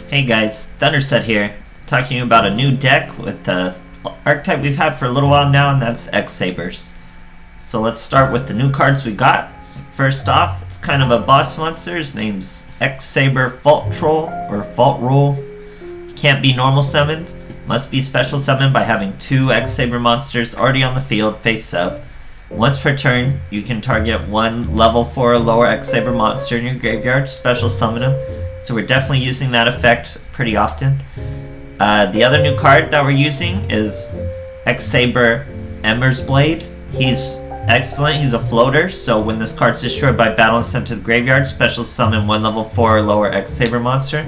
Hey guys, Thunderset here, talking to you about a new deck with the archetype we've had for a little while now, and that's X-Sabers. So let's start with the new cards we got. First off, it's kind of a boss monster. His name's X-Saber Faultroll, or Faultroll. He can't be normal summoned, must be special summoned by having 2 X-Saber monsters already on the field face up. Once per turn, you can target one level 4 or lower X-Saber monster in your graveyard, special summon him. So we're definitely using that effect pretty often. The other new card that we're using is X-Saber Emmersblade. He's excellent, he's a floater, so when this card's destroyed by battle and sent to the graveyard, special summon one level 4 or lower X-Saber monster.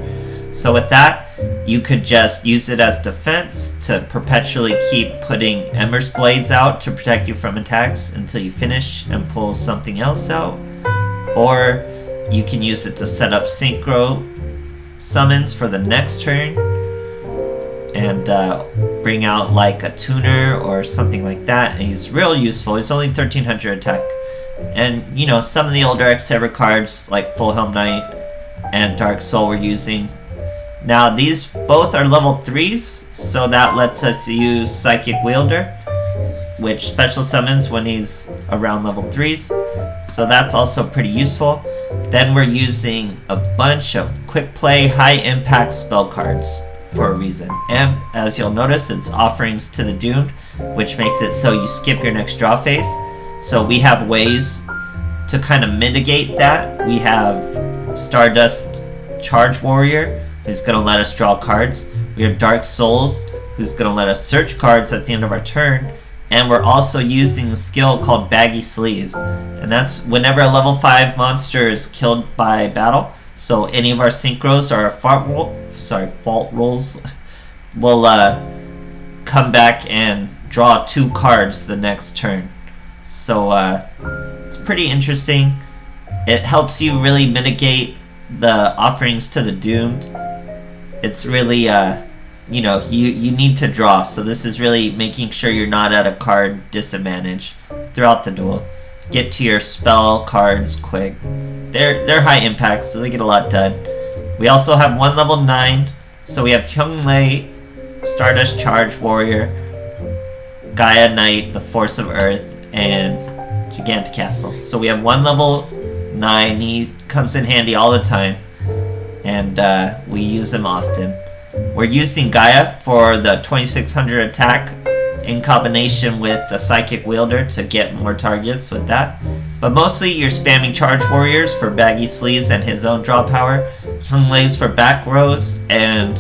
So with that, you could just use it as defense to perpetually keep putting Emmersblades out to protect you from attacks until you finish and pull something else out. Or you can use it to set up Synchro summons for the next turn and bring out like a tuner or something like that. And he's real useful. He's only 1300 attack. And you know, some of the older X-Saber cards like Full Helm Knight and Dark Soul we're using. Now these both are level 3s, so that lets us use Psychic Wielder, which special summons when he's around level 3s. So that's also pretty useful. Then we're using a bunch of quick play, high impact spell cards for a reason. And as you'll notice, it's offerings to the doomed, which makes it so you skip your next draw phase. So we have ways to kind of mitigate that. We have Stardust Charge Warrior, who's going to let us draw cards. We have Dark Souls, who's going to let us search cards at the end of our turn. And we're also using a skill called Baggy Sleeves. And that's whenever a level 5 monster is killed by battle. So any of our Synchros or our Faultrolls will come back and draw 2 cards the next turn. So it's pretty interesting. It helps you really mitigate the offerings to the doomed. It's really you know, you need to draw, so this is really making sure you're not at a card disadvantage throughout the duel. Get to your spell cards quick. They're high impact, so they get a lot done. We also have 1 level 9, so we have Hyunglei, Stardust Charge Warrior, Gaia Knight, the Force of Earth, and Gigantic Castle. So we have 1 level 9, he comes in handy all the time, and we use him often. We're using Gaia for the 2600 attack in combination with the Psychic Wielder to get more targets with that. But mostly you're spamming Charge Warriors for Baggy Sleeves and his own draw power, Hyungleis for back rows, and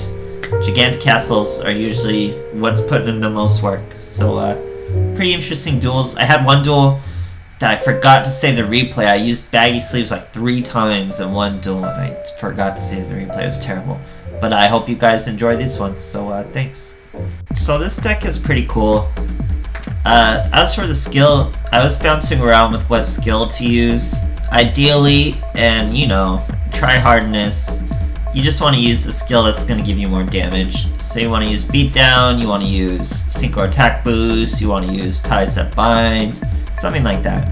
Gigantic Castles are usually what's putting in the most work. So pretty interesting duels. I had one duel that I forgot to save the replay. I used Baggy Sleeves like 3 times in one duel and I forgot to save the replay. It was terrible. But I hope you guys enjoy these ones, so thanks. So this deck is pretty cool. As for the skill, I was bouncing around with what skill to use. Ideally, and you know, try hardness, you just want to use the skill that's going to give you more damage. So you want to use Beatdown, you want to use Synchro Attack Boost, you want to use Tie Set Binds, something like that.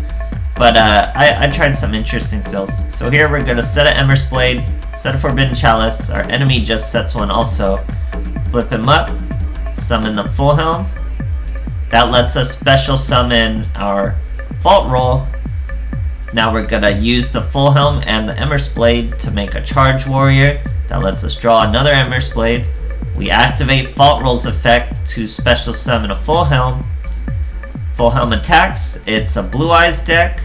But I tried some interesting skills. So here we're going to set an Emmersblade, set a Forbidden Chalice, our enemy just sets one also. Flip him up, summon the Full Helm. That lets us special summon our Faultroll. Now we're going to use the Full Helm and the Emmersblade to make a Charge Warrior. That lets us draw another Emmersblade. We activate Faultroll's effect to special summon a Full Helm. Full Helm attacks. It's a Blue Eyes deck.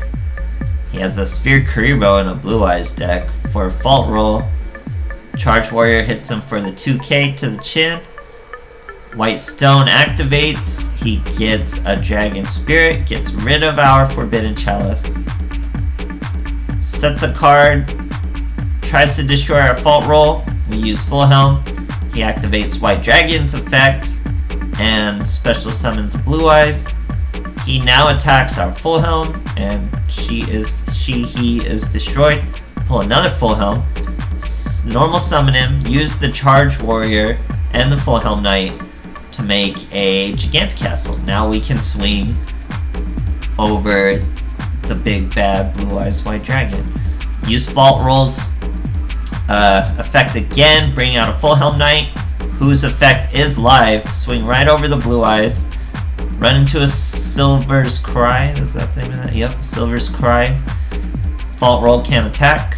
He has a Sphere Kuribo in a Blue Eyes deck for Faultroll. Charge Warrior hits him for the 2k to the chin. White Stone activates. He gets a Dragon Spirit, gets rid of our Forbidden Chalice. Sets a card, tries to destroy our Faultroll. We use Full Helm. He activates White Dragon's effect and special summons Blue Eyes. He now attacks our Full Helm, and he is destroyed. Pull another Full Helm, normal summon him, use the Charge Warrior and the Full Helm Knight to make a Gigantic Castle. Now we can swing over the big bad Blue Eyes White Dragon. Use Faultroll's effect again, bring out a full Helm Knight, whose effect is live. Swing right over the Blue Eyes. Run into a Silver's Cry. Is that the name of that? Yep, Silver's Cry. Faultroll can't attack.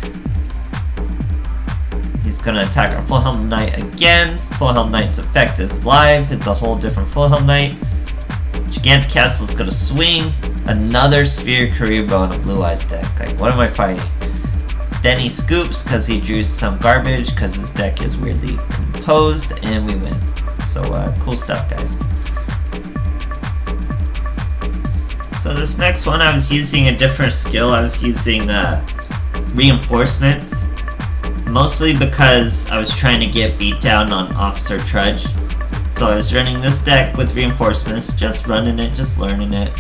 He's gonna attack our Full Helm Knight again. Full Helm Knight's effect is live. It's a whole different Full Helm Knight. Gigantic Castle's gonna swing. Another Sphere Karibo in a Blue Eyes deck. Like, what am I fighting? Then he scoops because he drew some garbage because his deck is weirdly composed, and we win. So, cool stuff, guys. So this next one, I was using a different skill. I was using reinforcements, mostly because I was trying to get beat down on Officer Trudge. So I was running this deck with reinforcements, just running it, just learning it.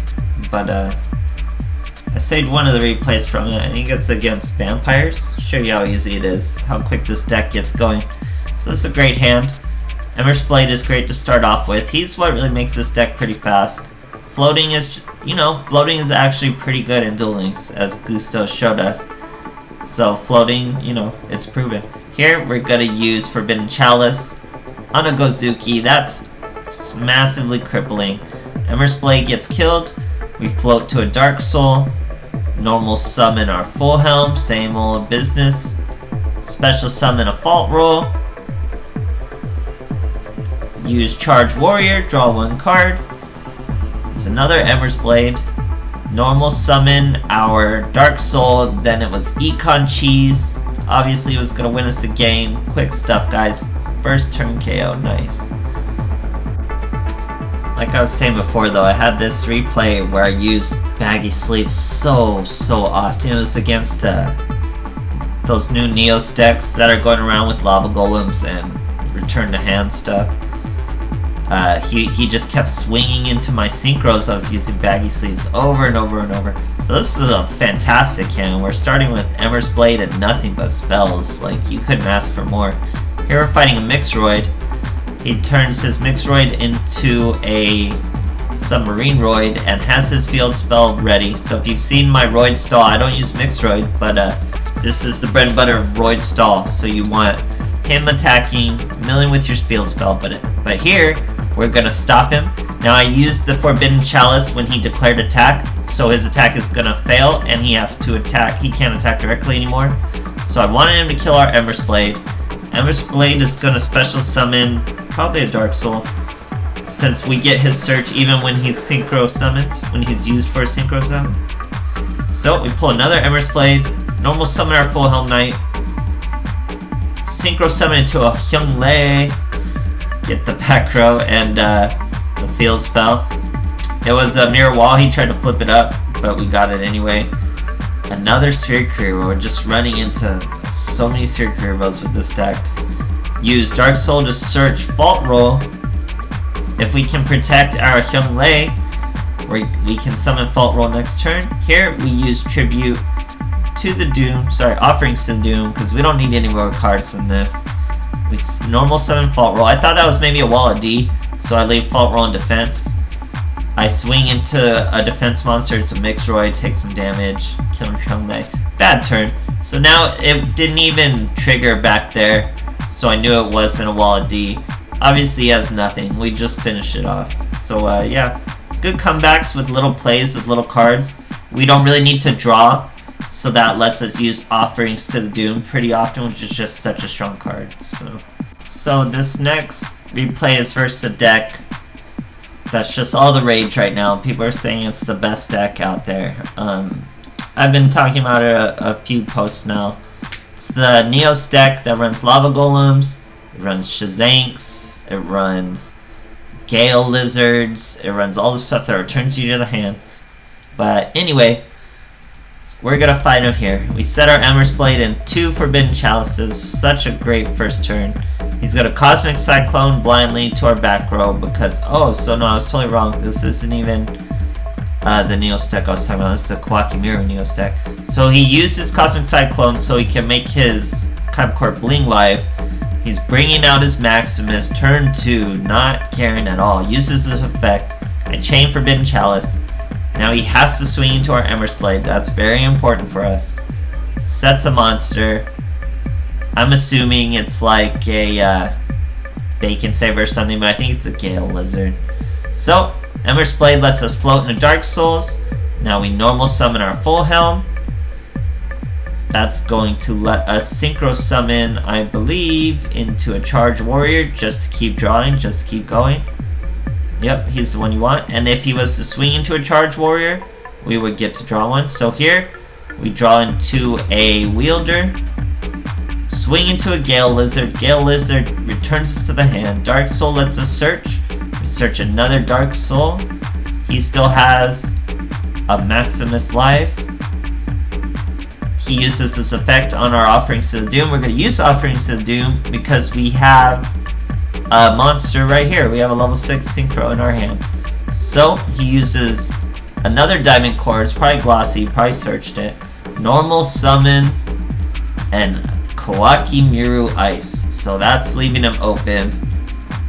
But I saved one of the replays from it. I think it's against vampires. Show you how easy it is, how quick this deck gets going. So it's a great hand. Emmersblade is great to start off with. He's what really makes this deck pretty fast. Floating is, floating is actually pretty good in Duel Links, as Gusto showed us. So floating, it's proven. Here we're gonna use Forbidden Chalice on a Gozuki. That's massively crippling. Emmersblade gets killed. We float to a Dark Soul. Normal summon our Full Helm, same old business. Special summon a Faultroll. Use Charge Warrior, draw one card. It's another Emmersblade. Normal summon our Dark Soul, then it was Econ Cheese. Obviously it was going to win us the game. Quick stuff, guys. First turn KO, nice. Like I was saying before though, I had this replay where I used Baggy Sleeves so often. It was against those new Neos decks that are going around with Lava Golems and Return to Hand stuff. He just kept swinging into my Synchros. I was using Baggy Sleeves over and over and over. So this is a fantastic hand. We're starting with Emmersblade and nothing but spells. Like, you couldn't ask for more. Here we're fighting a Mixroid. He turns his Mixroid into a Submarine Roid and has his field spell ready. So if you've seen my Roid stall, I don't use Mixroid, but this is the bread and butter of Roid stall. So you want him attacking, milling with your field spell, but here we're gonna stop him. Now I used the Forbidden Chalice when he declared attack, so his attack is gonna fail and he has to attack. He can't attack directly anymore. So I wanted him to kill our Emmersblade. Emmersblade is gonna special summon probably a Dark Soul, since we get his search even when he's Synchro summoned, when he's used for a Synchro summon. So we pull another Emmersblade, normal summon our Full Helm Knight, Synchro summon into a Hyunglei, get the back row and the field spell. It was a mirror wall. He tried to flip it up, but we got it anyway. Another Sphere Karibo. We're just running into so many Sphere Karibos with this deck. Use Dark Soul to search Faultroll. If we can protect our Hyunglei, we can summon Faultroll next turn. Here we use Tribute to the Doom, Offerings to the Doom, because we don't need any more cards than this. We normal summon Faultroll. I thought that was maybe a wall of D, so I leave Faultroll in defense. I swing into a defense monster. It's a Mixroid, take some damage, kill Hyunglei. Bad turn. So now it didn't even trigger back there, so I knew it wasn't a wall of D. Obviously he has nothing. We just finished it off. So yeah, good comebacks with little plays, with little cards. We don't really need to draw, so that lets us use Offerings to the Doom pretty often, which is just such a strong card. So this next replay is versus a deck that's just all the rage right now. People are saying it's the best deck out there. I've been talking about it a few posts now. It's the Neos deck that runs Lava Golems, it runs Shazanks, it runs Gale Lizards, it runs all the stuff that returns you to the hand. But anyway, we're gonna fight him here. We set our Emmersblade in 2 Forbidden Chalices. Such a great first turn. He's got a Cosmic Cyclone blindly to our back row because, so no, I was totally wrong. This isn't even the Neos deck I was talking about. This is a Kwakimiru Neos deck. So he used his Cosmic Cyclone so he can make his Kybercore Bling live. He's bringing out his Maximus, turn 2, not caring at all. Uses his effect. I chain Forbidden Chalice. Now he has to swing into our Emmersblade. That's very important for us. Sets a monster. I'm assuming it's like a Bacon Saber or something, but I think it's a Gale Lizard. So, Emmersblade lets us float into Dark Souls. Now we normal summon our full helm. That's going to let us synchro summon, I believe, into a charged warrior just to keep drawing, just to keep going. Yep, he's the one you want. And if he was to swing into a charged warrior, we would get to draw one. So here, we draw into a wielder, swing into a Gale Lizard. Gale Lizard returns us to the hand. Dark Soul lets us search. We search another Dark Soul. He still has a Maximus life. He uses this effect on our Offerings to the Doom. We're going to use Offerings to the Doom because we have a monster right here. We have a level 6 Synchro in our hand. So he uses another Diamond Core. It's probably glossy. Probably searched it. Normal summons and Kawaki Miru Ice. So that's leaving him open.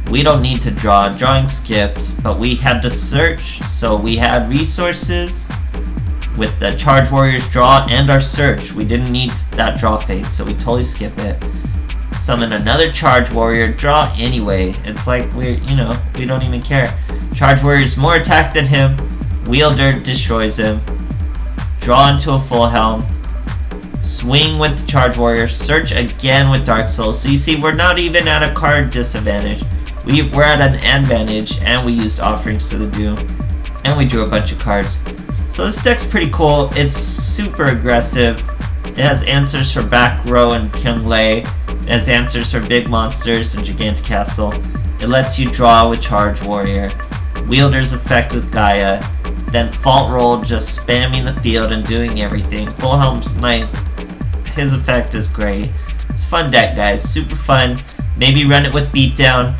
We don't need to draw. Drawing skipped. But we had to search. So we had resources with the Charge Warrior's draw and our search. We didn't need that draw phase, so we totally skip it. Summon another Charge Warrior, draw anyway. It's like we don't even care. Charge Warrior's more attack than him. Wielder destroys him. Draw into a full helm. Swing with the Charge Warrior. Search again with Dark Souls. So you see, we're not even at a card disadvantage. We're at an advantage, and we used Offerings to the Doom. And we drew a bunch of cards. So this deck's pretty cool. It's super aggressive. It has answers for back row and Pyonglei. It has answers for big monsters and Gigantic Castle. It lets you draw with Charge Warrior. Wielder's effect with Gaia. Then Faultroll just spamming the field and doing everything. Full Helm's Knight. His effect is great. It's a fun deck, guys. Super fun. Maybe run it with Beatdown.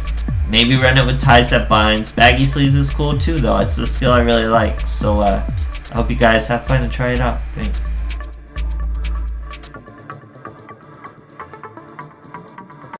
Maybe run it with Ties That Binds. Baggy Sleeves is cool too, though. It's a skill I really like. So, I hope you guys have fun and try it out. Thanks.